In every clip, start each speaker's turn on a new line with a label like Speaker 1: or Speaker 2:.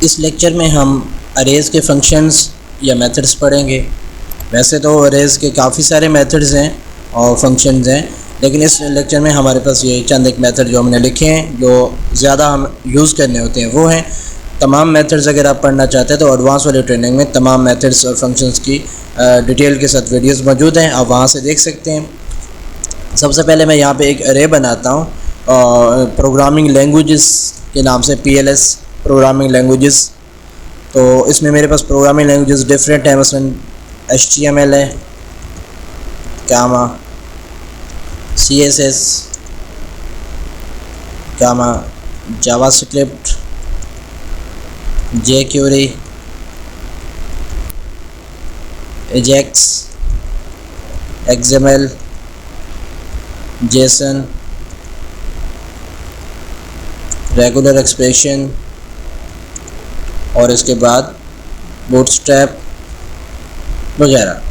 Speaker 1: इस लेक्चर में हम अरेज़ के फंक्शंस या मेथड्स पढ़ेंगे। वैसे तो अरेज़ के काफ़ी सारे मेथड्स हैं और फंक्शंस हैं, लेकिन इस लेक्चर में हमारे पास ये चंद एक मेथड जो हमने लिखे हैं जो ज़्यादा हम यूज़ करने होते हैं वो हैं। तमाम मेथड्स अगर आप पढ़ना चाहते हैं तो एडवांस वाली ट्रेनिंग में तमाम मेथड्स और फंक्शंस की डिटेल के साथ वीडियोस मौजूद हैं, आप वहाँ से देख सकते हैं। सबसे पहले मैं यहाँ पे एक अरे बनाता हूँ प्रोग्रामिंग लैंग्वेजेस के नाम से, PLS प्रोग्रामिंग लैंग्वेजेस। तो इसमें मेरे पास प्रोग्रामिंग लैंग्वेजेस डिफरेंट हैं, मसलन HTML है, comma CSS, comma JavaScript, jQuery, Ajax, XML, JSON, regular expression और इसके बाद बूटस्ट्रैप वगैरह।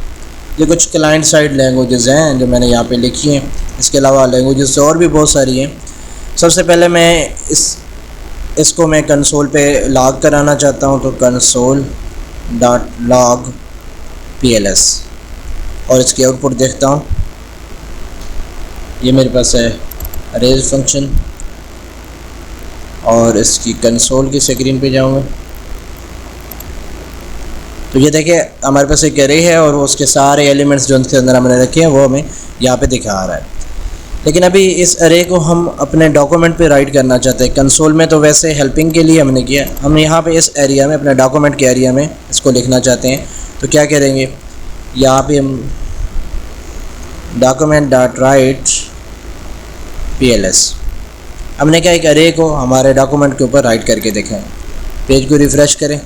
Speaker 1: ये कुछ क्लाइंट साइड लैंग्वेजेस हैं जो मैंने यहाँ पे लिखी हैं। इसके अलावा लैंग्वेजेस और भी बहुत सारी हैं। सबसे पहले मैं इसको मैं कंसोल पे लॉग कराना चाहता हूँ, तो console.log PLS और इसकी आउटपुट देखता हूँ। ये मेरे पास है अरेज फंक्शन और इसकी कंसोल की स्क्रीन पे जाऊँगा तो ये देखिए हमारे पास एक अरे है और उसके सारे एलिमेंट्स जो उसके अंदर हमने रखे हैं वो हमें यहाँ पे दिखा रहा है। लेकिन अभी इस अरे को हम अपने डॉक्यूमेंट पे राइट करना चाहते हैं। कंसोल में तो वैसे हेल्पिंग के लिए हमने किया, हम यहाँ पे इस एरिया में अपने डॉक्यूमेंट के एरिया में इसको लिखना चाहते हैं। तो क्या करेंगे, यहाँ पे हम document.write PLS हमने क्या एक अरे को हमारे डॉक्यूमेंट के ऊपर राइट करके देखें। पेज को रिफ़्रेश करें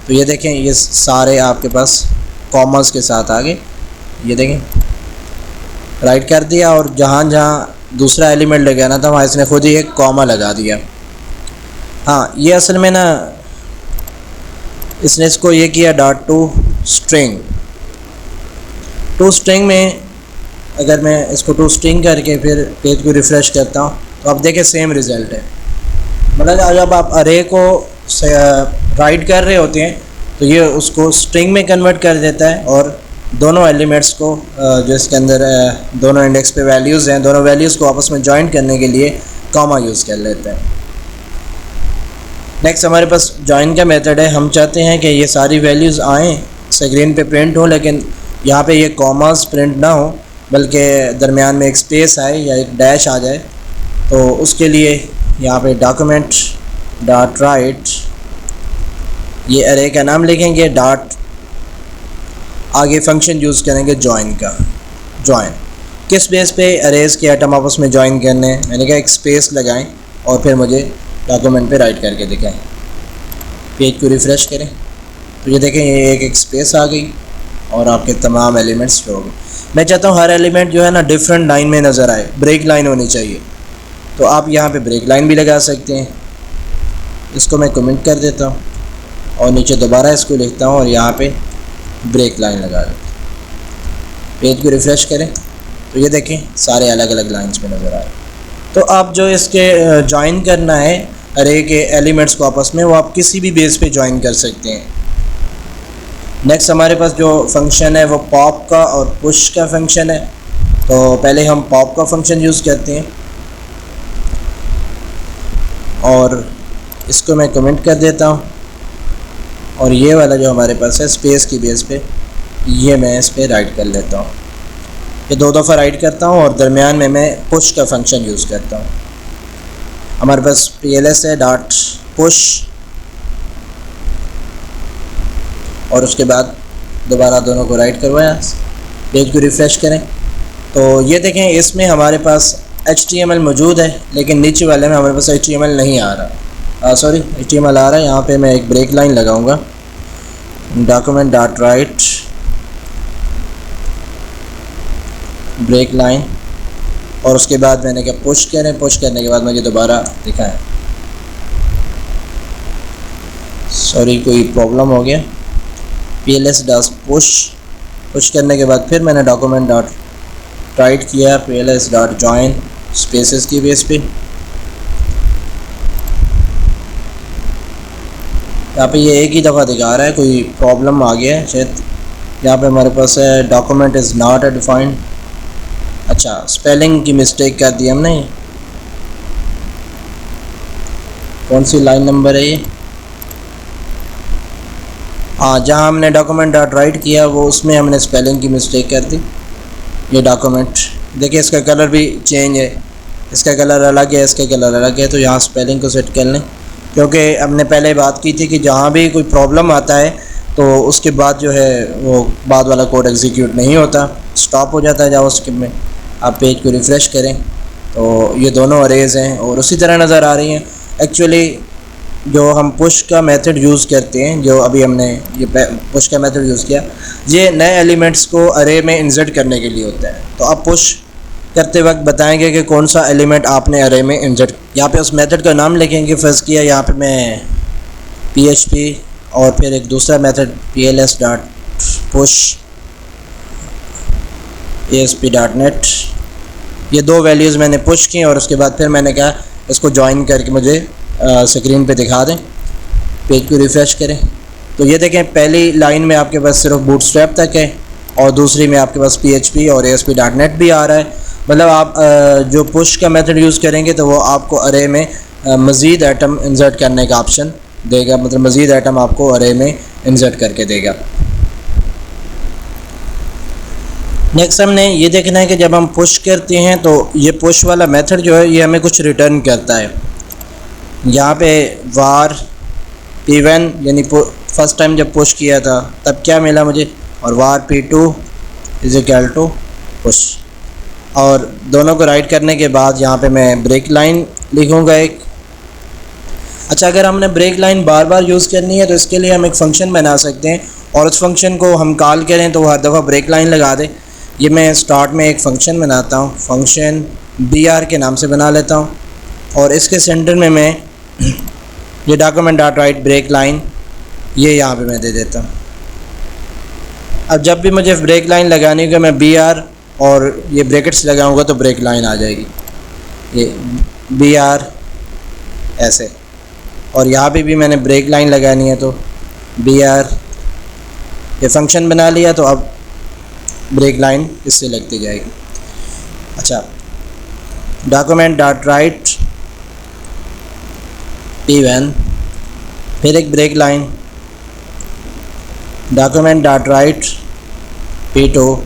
Speaker 1: तो ये देखें ये सारे आपके पास कॉमर्स के साथ आ गए। ये देखें राइट कर दिया और जहाँ जहाँ दूसरा एलिमेंट लगाना था वहाँ इसने खुद ही एक कॉमा लगा दिया। हाँ, ये असल में ना इसने इसको ये किया .toString। toString में अगर मैं इसको toString करके फिर पेज को रिफ़्रेश करता हूँ तो आप देखें सेम रिज़ल्ट है। मतलब जब आप अरे को राइट कर रहे होते हैं तो ये उसको स्ट्रिंग में कन्वर्ट कर देता है और दोनों एलिमेंट्स को जो इसके अंदर दोनों इंडेक्स पे वैल्यूज़ हैं, दोनों वैल्यूज़ को आपस में जॉइन करने के लिए कॉमा यूज़ कर लेते हैं। नेक्स्ट हमारे पास जॉइन का मेथड है। हम चाहते हैं कि ये सारी वैल्यूज़ आएँ स्क्रीन पे प्रिंट हो, लेकिन यहाँ पे ये कॉमास प्रिंट ना हो बल्कि दरमियान में एक स्पेस आए या एक डैश आ जाए। तो उसके लिए यहाँ पे document.write ये अरे का नाम लिखेंगे, डॉट आगे फंक्शन यूज़ करेंगे जॉइन का। जॉइन किस बेस पे अरेज के आइटम आपस में जॉइन करने हैं, मैंने कहा एक स्पेस लगाएं और फिर मुझे डॉक्यूमेंट पे राइट करके दिखाएं। पेज को रिफ़्रेश करें तो ये देखें ये एक स्पेस आ गई और आपके तमाम एलिमेंट्स शो हो गए। मैं चाहता हूँ हर एलिमेंट जो है ना डिफरेंट लाइन में नज़र आए, ब्रेक लाइन होनी चाहिए। तो आप यहाँ पे ब्रेक लाइन भी लगा सकते हैं। इसको मैं कमेंट कर देता हूँ और नीचे दोबारा इसको लिखता हूँ और यहाँ पे ब्रेक लाइन लगा देता हूँ। पेज को रिफ़्रेश करें तो ये देखें सारे अलग अलग लाइंस में नज़र आए। तो आप जो इसके जॉइन करना है अरे के एलिमेंट्स को आपस में, वो आप किसी भी बेस पे जॉइन कर सकते हैं। नेक्स्ट हमारे पास जो फंक्शन है वो पॉप का और पुश का फंक्शन है। तो पहले हम पॉप का फंक्शन यूज़ करते हैं और इसको मैं कमेंट कर देता हूँ और ये वाला जो हमारे पास है स्पेस की बेस पे ये मैं इस पर राइट कर लेता हूँ। ये 2 दफ़ा राइट करता हूँ और दरमियान में मैं पुश का फंक्शन यूज़ करता हूँ। हमारे पास PLS है डॉट पुश और उसके बाद दोबारा दोनों को राइट करवाया। पेज को रिफ़्रेश करें तो ये देखें इसमें हमारे पास HTML मौजूद है, लेकिन नीचे वाले में हमारे पास HTML नहीं आ रहा। सॉरी HTML आ रहा है। यहाँ पे मैं एक ब्रेक लाइन लगाऊंगा, document.write ब्रेक लाइन और उसके बाद मैंने क्या पुश करें, पुश करने के बाद मुझे दोबारा दिखाएं। सॉरी कोई प्रॉब्लम हो गया। PLS डॉट पुश करने के बाद फिर मैंने document.write किया PLS डॉट जॉइन स्पेसेस की बेस पे यहाँ पे ये एक ही दफ़ा दिखा रहा है, कोई प्रॉब्लम आ गया है शायद। यहाँ पे हमारे पास है डॉक्यूमेंट इज़ नॉट डिफाइंड। अच्छा, स्पेलिंग की मिस्टेक कर दी हमने। कौन सी लाइन नंबर है ये? हाँ, जहाँ हमने डॉक्यूमेंट डॉट राइट किया वो उसमें हमने स्पेलिंग की मिस्टेक कर दी। ये डॉक्यूमेंट देखिए, इसका कलर भी चेंज है, इसका कलर अलग है, इसका कलर अलग है। तो यहाँ स्पेलिंग को सेट कर लें, क्योंकि हमने पहले बात की थी कि जहाँ भी कोई प्रॉब्लम आता है तो उसके बाद जो है वो बाद वाला कोड एग्जीक्यूट नहीं होता, स्टॉप हो जाता है जावास्क्रिप्ट में। आप पेज को रिफ़्रेश करें तो ये दोनों अरेज हैं और उसी तरह नज़र आ रही हैं। एक्चुअली जो हम पुश का मेथड यूज़ करते हैं, जो अभी हमने ये पुश का मेथड यूज़ किया, ये नए एलिमेंट्स को अरे में इंसर्ट करने के लिए होता है। तो आप पुश करते वक्त बताएंगे कि कौन सा एलिमेंट आपने अरे में इंसर्ट। यहाँ पे उस मेथड का नाम लिखेंगे। फर्स्ट किया यहाँ पे मैं PHP और फिर एक दूसरा मेथड pls.push ASP.NET। ये दो वैल्यूज़ मैंने पुश की और उसके बाद फिर मैंने कहा इसको ज्वाइन करके मुझे स्क्रीन पे दिखा दें। पेज को रिफ़्रेश करें तो ये देखें, पहली लाइन में आपके पास सिर्फ बूटस्ट्रैप तक है और दूसरी में आपके पास PHP और ASP.NET भी आ रहा है। मतलब आप जो पुश का मेथड यूज़ करेंगे तो वो आपको अरे में मज़ीद आइटम इंसर्ट करने का ऑप्शन देगा, मतलब मज़ीद आइटम आपको अरे में इंसर्ट करके देगा। नेक्स्ट हमने ये देखना है कि जब हम पुश करते हैं तो ये पुश वाला मेथड जो है ये हमें कुछ रिटर्न करता है। यहाँ पे var p1 यानी फर्स्ट टाइम जब पुश किया था तब क्या मिला मुझे, और var p2 is equal to push. और दोनों को राइट करने के बाद यहाँ पे मैं ब्रेक लाइन लिखूँगा एक। अच्छा, अगर हमने ब्रेक लाइन बार बार यूज़ करनी है तो इसके लिए हम एक फ़ंक्शन बना सकते हैं और उस फंक्शन को हम कॉल करें तो हर दफ़ा ब्रेक लाइन लगा दे। ये मैं स्टार्ट में एक फ़ंक्शन बनाता हूँ, फंक्शन br के नाम से बना लेता हूँ और इसके सेंटर में मैं ये document dot write break line ये यहाँ पे मैं दे देता हूँ। अब जब भी मुझे ब्रेक लाइन लगानी होगी मैं br और ये ब्रैकेट्स लगाऊंगा तो ब्रेक लाइन आ जाएगी, ये br ऐसे। और यहाँ पे भी मैंने ब्रेक लाइन लगानी है तो br, ये फंक्शन बना लिया तो अब ब्रेक लाइन इससे लगती जाएगी। अच्छा, डॉक्यूमेंट डॉट राइट p1 फिर एक break line, document dot write p2।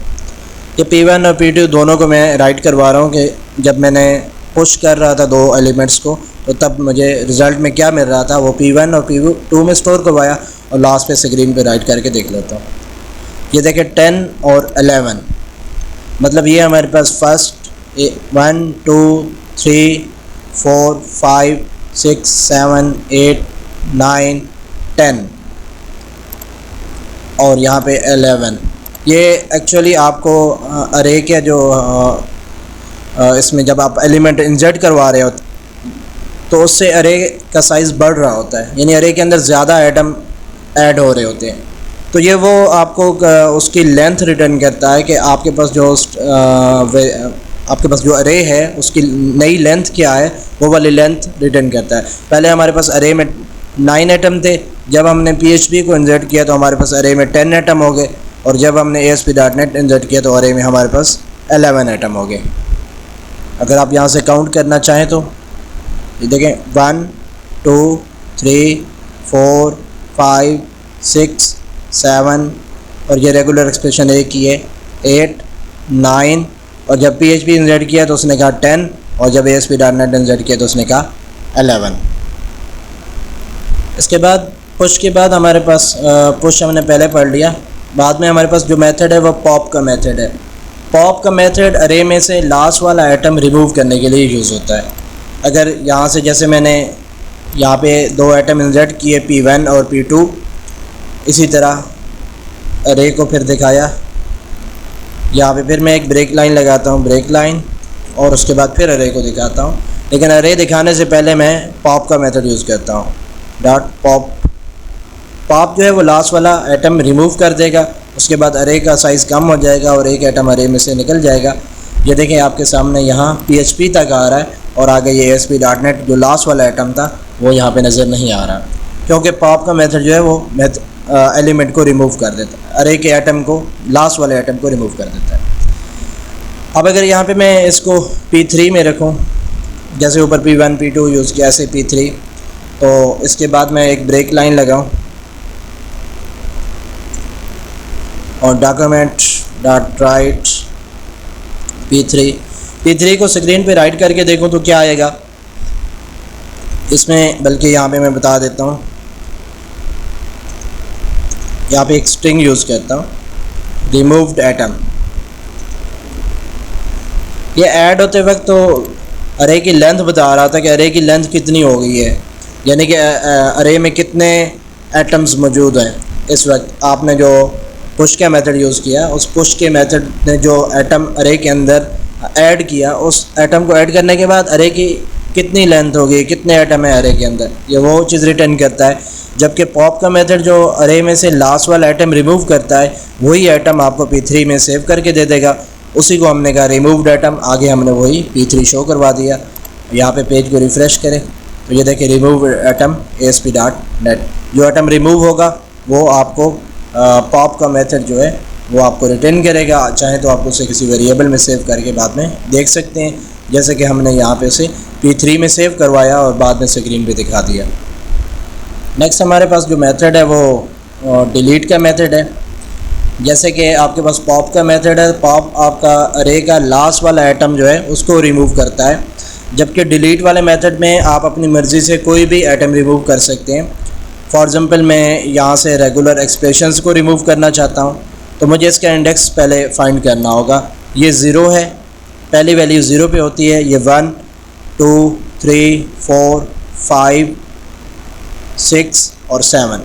Speaker 1: ये p1 और p2 दोनों को मैं राइट करवा रहा हूँ कि जब मैंने पुश कर रहा था दो एलिमेंट्स को तो तब मुझे रिज़ल्ट में क्या मिल रहा था वो p1 और p2 में स्टोर करवाया और लास्ट पे स्क्रीन पे राइट करके देख लेता हूँ। ये देखें 10 और 11, मतलब ये हमारे पास फर्स्ट 1 2 3 4 5 6 7 8 9 10 और यहाँ पे 11। ये एक्चुअली आपको अरे के जो इसमें जब आप एलिमेंट इंसर्ट करवा रहे हो तो उससे अरे का साइज़ बढ़ रहा होता है, यानी अरे के अंदर ज़्यादा आइटम ऐड हो रहे होते हैं। तो ये वो आपको उसकी लेंथ रिटर्न करता है कि आपके पास जो अरे है उसकी नई लेंथ क्या है, वो वाली लेंथ रिटर्न करता है। पहले हमारे पास अरे में 9 आइटम थे, जब हमने PHP को इंसर्ट किया तो हमारे पास अरे में 10 आइटम हो गए और जब हमने ASP.NET इंसर्ट किया तो अरे में हमारे पास 11 आइटम हो गए। अगर आप यहाँ से काउंट करना चाहें तो ये देखें 1 2 3 4 5 6 7 और ये रेगुलर एक्सप्रेशन एक ही है 8 9 और जब PHP इंसर्ट किया तो उसने कहा 10 और जब ASP.NET इंसर्ट किया तो उसने कहा 11। इसके बाद पुश के बाद हमारे पास पुश हमने पहले पढ़ लिया। बाद में हमारे पास जो मेथड है वो पॉप का मेथड है। पॉप का मेथड अरे में से लास्ट वाला आइटम रिमूव करने के लिए यूज़ होता है। अगर यहाँ से जैसे मैंने यहाँ पे दो आइटम इंसर्ट किए p1 और p2, इसी तरह अरे को फिर दिखाया, यहाँ पे फिर मैं एक ब्रेक लाइन लगाता हूँ, ब्रेक लाइन, और उसके बाद फिर अरे को दिखाता हूँ। लेकिन अरे दिखाने से पहले मैं पॉप का मेथड यूज़ करता हूँ, डॉट पॉप। पॉप जो है वो लास्ट वाला आइटम रिमूव कर देगा, उसके बाद अरे का साइज़ कम हो जाएगा और एक आइटम अरे में से निकल जाएगा। ये देखें आपके सामने यहाँ PHP तक आ रहा है और आगे ये ASP.NET जो लास्ट वाला आइटम था वो यहाँ पे नज़र नहीं आ रहा। क्योंकि पॉप का मेथड जो है वो एलिमेंट को रिमूव कर देता है, अरे के आइटम को, लास्ट वाले आइटम को रिमूव कर देता है। अब अगर यहाँ पे मैं इसको P3 में रखूँ, जैसे ऊपर P1 P2 यूज़ किया, ऐसे P3, तो इसके बाद मैं एक ब्रेक लाइन लगाऊँ और डॉक्यूमेंट डॉट राइट P3 को स्क्रीन पे राइट करके देखूँ तो क्या आएगा इसमें, बल्कि यहाँ पे मैं बता देता हूँ, यहाँ पे एक स्ट्रिंग यूज़ करता हूँ, रिमूव्ड आइटम। ये ऐड होते वक्त तो अरे की लेंथ बता रहा था कि अरे की लेंथ कितनी हो गई है, यानी कि अरे में कितने एटम्स मौजूद हैं। इस वक्त आपने जो पुश का मेथड यूज़ किया, उस पुश के मेथड ने जो एटम अरे के अंदर ऐड किया, उस एटम को ऐड करने के बाद अरे की कितनी लेंथ होगी, कितने एटम है अरे के अंदर, ये वो चीज़ रिटर्न करता है। जबकि पॉप का मेथड जो अरे में से लास्ट वाला आइटम रिमूव करता है, वही आइटम आपको P3 में सेव करके दे देगा। उसी को हमने कहा रिमूव्ड आइटम, आगे हमने वही P3 शो करवा दिया। यहाँ पे पेज को रिफ़्रेश करें तो ये देखिए रिमूव आइटम ASP.NET, जो आइटम रिमूव होगा वो आपको पॉप का मेथड जो है वो आपको रिटर्न करेगा। चाहे तो आप उसे किसी वेरिएबल में सेव करके बाद में देख सकते हैं, जैसे कि हमने यहाँ पे उसे P3 में सेव करवाया और बाद में स्क्रीन पे दिखा दिया। नेक्स्ट हमारे पास जो मेथड है वो डिलीट का मेथड है। जैसे कि आपके पास पॉप का मेथड है, पॉप आपका अरे का लास्ट वाला आइटम जो है उसको रिमूव करता है, जबकि डिलीट वाले मेथड में आप अपनी मर्ज़ी से कोई भी आइटम रिमूव कर सकते हैं। फॉर एग्ज़ाम्पल मैं यहाँ से रेगुलर एक्सप्रेशंस को रिमूव करना चाहता हूँ, तो मुझे इसका इंडेक्स पहले फाइंड करना होगा। ये 0 है, पहली वैल्यू 0 पे होती है। ये 1 2 3 4 5 6 और 7।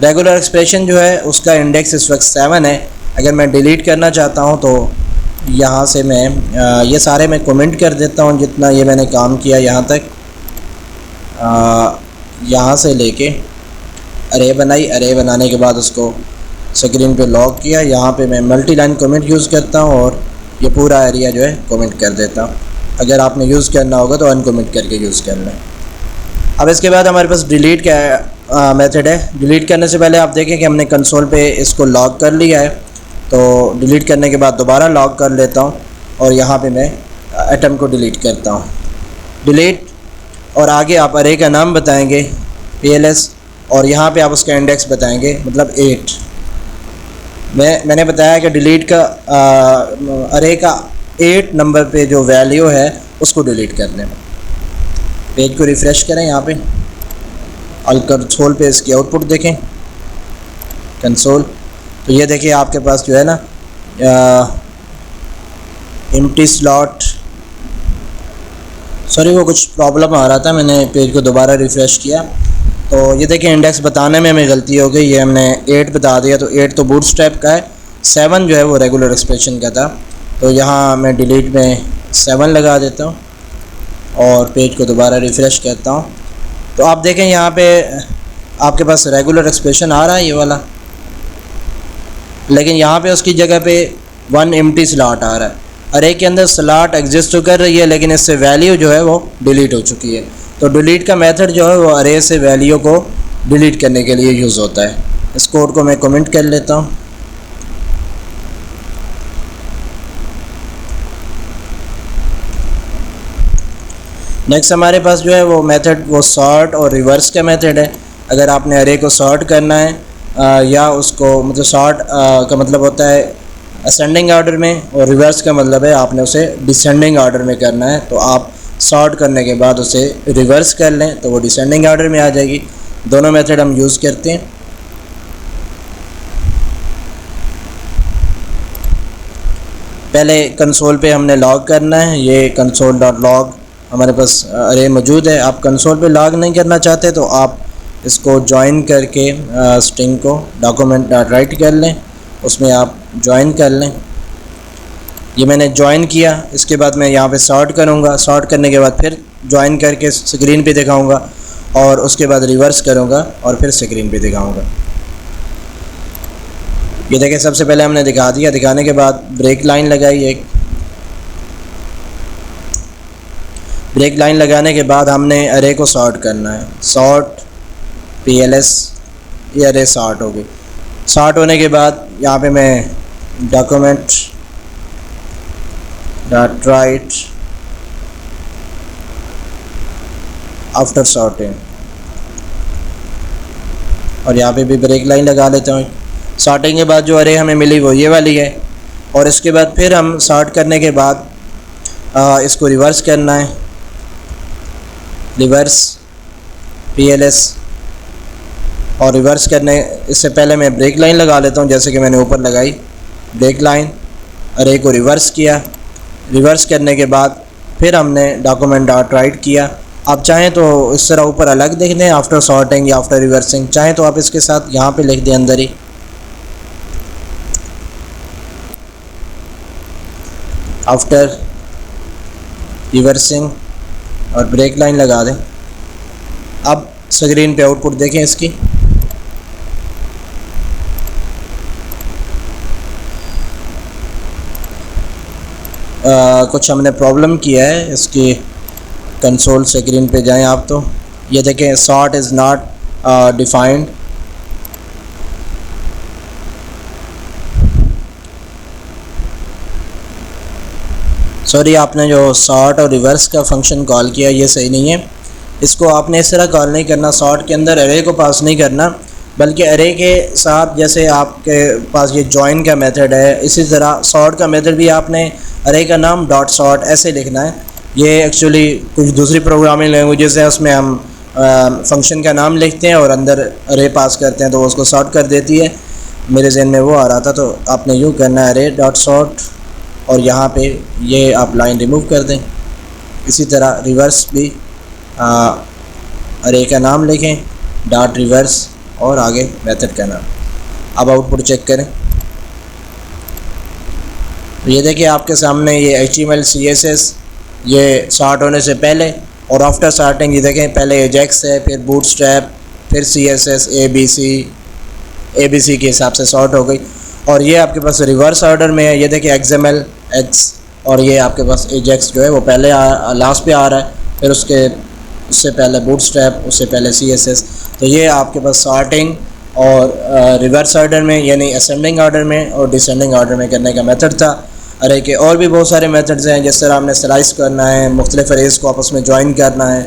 Speaker 1: रेगुलर एक्सप्रेशन जो है उसका इंडेक्स इस वक्त 7 है। अगर मैं डिलीट करना चाहता हूँ तो यहाँ से मैं ये सारे मैं कमेंट कर देता हूँ, जितना ये मैंने काम किया यहाँ तक, यहाँ से लेके अरे बनाई, अरे बनाने के बाद उसको स्क्रीन पे लॉक किया। यहाँ पे मैं मल्टी लाइन कमेंट यूज़ करता हूँ और ये पूरा एरिया जो है कमेंट कर देता हूँ। अगर आपने यूज़ करना होगा तो अनकमेंट करके यूज़ कर लें। अब इसके बाद हमारे पास डिलीट का मेथड है। डिलीट करने से पहले आप देखें कि हमने कंसोल पे इसको लॉक कर लिया है, तो डिलीट करने के बाद दोबारा लॉक कर लेता हूँ और यहाँ पे मैं आइटम को डिलीट करता हूँ। डिलीट और आगे आप अरे का नाम बताएंगे PLS और यहाँ पे आप उसका इंडेक्स बताएंगे, मतलब 8। मैंने बताया कि डिलीट का अरे का 8 नंबर पे जो वैल्यू है उसको डिलीट कर लें। पेज को रिफ़्रेश करें, यहाँ पे और कंसोल पे इसकी आउटपुट देखें, कंसोल, तो ये देखिए आपके पास जो है ना एम्प्टी स्लॉट, सॉरी वो कुछ प्रॉब्लम आ रहा था, मैंने पेज को दोबारा रिफ़्रेश किया तो ये देखिए इंडेक्स बताने में हमें गलती हो गई। ये हमने 8 बता दिया, तो 8 तो बूटस्ट्रैप का है, 7 जो है वो रेगुलर एक्सप्रेशन का था। तो यहाँ मैं डिलीट में 7 लगा देता हूँ और पेज को दोबारा रिफ़्रेश करता हूँ। तो आप देखें यहाँ पे आपके पास रेगुलर एक्सप्रेशन आ रहा है ये वाला, लेकिन यहाँ पे उसकी जगह पे 1 एम्प्टी स्लॉट आ रहा है। अरे के अंदर स्लॉट एग्जिस्ट तो कर रही है, लेकिन इससे वैल्यू जो है वो डिलीट हो चुकी है। तो डिलीट का मेथड जो है वो अरे से वैल्यू को डिलीट करने के लिए यूज़ होता है। इस कोड को मैं कमेंट कर लेता हूँ। नेक्स्ट हमारे पास जो है वो मेथड वो सॉर्ट और रिवर्स का मेथड है। अगर आपने अरे को सॉर्ट करना है या उसको, मतलब सॉर्ट का मतलब होता है असेंडिंग ऑर्डर में और रिवर्स का मतलब है आपने उसे डिसेंडिंग ऑर्डर में करना है। तो आप सॉर्ट करने के बाद उसे रिवर्स कर लें तो वो डिसेंडिंग ऑर्डर में आ जाएगी। दोनों मेथड हम यूज़ करते हैं। पहले कंसोल पे हमने लॉग करना है, ये console.log हमारे पास अरे मौजूद है। आप कंसोल पे लॉग नहीं करना चाहते तो आप इसको ज्वाइन करके स्ट्रिंग को document.write कर लें, उसमें आप ज्वाइन कर लें। ये मैंने ज्वाइन किया, इसके बाद मैं यहाँ पे सॉर्ट करूँगा, सॉर्ट करने के बाद फिर ज्वाइन करके स्क्रीन पे दिखाऊँगा और उसके बाद रिवर्स करूँगा और फिर स्क्रीन पे दिखाऊँगा। ये देखिए सबसे पहले हमने दिखा दिया, दिखाने के बाद ब्रेक लाइन लगाई एक। ब्रेक लाइन लगाने के बाद हमने अरे को सॉर्ट करना है। सॉर्ट PLS, ये अरे सॉर्ट हो गई। सॉर्ट होने के बाद यहाँ पे मैं document dot right after sorting, और यहाँ पे भी ब्रेक लाइन लगा लेता हूँ। सॉर्टिंग के बाद जो अरे हमें मिली वो ये वाली है, और इसके बाद फिर हम सॉर्ट करने के बाद इसको रिवर्स करना है, रिवर्स PLS, और रिवर्स करने इससे पहले मैं ब्रेक लाइन लगा लेता हूँ, जैसे कि मैंने ऊपर लगाई ब्रेक लाइन, अरे को रिवर्स किया। रिवर्स करने के बाद फिर हमने डॉक्यूमेंट डॉट राइट किया। आप चाहें तो इस तरह ऊपर अलग लिख दें आफ्टर सॉर्टिंग या आफ्टर रिवर्सिंग, चाहें तो आप इसके साथ यहाँ पे लिख दें अंदर ही आफ्टर रिवर्सिंग और ब्रेक लाइन लगा दें। अब स्क्रीन पे आउटपुट देखें इसकी। कुछ हमने प्रॉब्लम किया है, इसकी कंसोल स्क्रीन पे जाएं आप, तो ये देखें sort is not defined. Sorry, आपने जो सॉर्ट और रिवर्स का फंक्शन कॉल किया ये सही नहीं है। इसको आपने इस तरह कॉल नहीं करना, सॉर्ट के अंदर अरे को पास नहीं करना, बल्कि अरे के साथ जैसे आपके पास ये जॉइन का मेथड है, इसी तरह सॉर्ट का मेथड भी आपने अरे का नाम डॉट सॉर्ट ऐसे लिखना है। ये एक्चुअली कुछ दूसरी प्रोग्रामिंग लैंग्वेजेस हैं, उसमें हम फंक्शन का नाम लिखते हैं और अंदर अरे पास करते हैं तो वो उसको सॉर्ट कर देती है। मेरे जहन में वो आ रहा था, तो आपने यूँ करना है अरे डॉट सॉर्ट, और यहाँ पे ये आप लाइन रिमूव कर दें। इसी तरह रिवर्स भी अरे का नाम लिखें डॉट रिवर्स और आगे मेथड का नाम। अब आउटपुट चेक करें, तो ये देखिए आपके सामने ये HTML CSS ये सॉर्ट होने से पहले और आफ्टर सॉर्टिंग, ये देखें पहले एजेक्स है, फिर बूटस्ट्रैप, फिर CSS ABC के हिसाब से सॉर्ट हो गई। और ये आपके पास रिवर्स ऑर्डर में है, ये देखिए XML X, और ये आपके पास एजेक्स जो है वो पहले लास्ट पे आ रहा है, फिर उससे पहले बूटस्ट्रैप, उससे पहले CSS। तो ये आपके पास सॉर्टिंग और रिवर्स ऑर्डर में यानी असेंडिंग ऑर्डर में और डिसेंडिंग ऑर्डर में करने का मेथड था। अरे के और भी बहुत सारे मेथड्स हैं, जिस तरह हमने स्लाइस करना है, मुख्तलिफ अरेज को आपस में ज्वाइन करना है,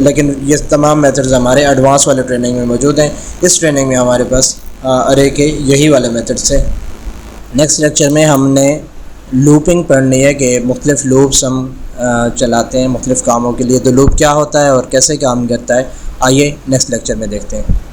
Speaker 1: लेकिन ये तमाम मेथड्स हमारे एडवांस वाले ट्रेनिंग में मौजूद हैं। इस ट्रेनिंग में हमारे पास अरे के यही वाले मेथड्स हैं। नेक्स्ट लेक्चर में हमने लूपिंग पढ़नी है कि मुख्तलिफ लूप्स हम चलाते हैं मुख्तलिफ कामों के लिए, तो लूप क्या होता है और कैसे काम करता है, आइए नेक्स्ट लेक्चर में देखते हैं।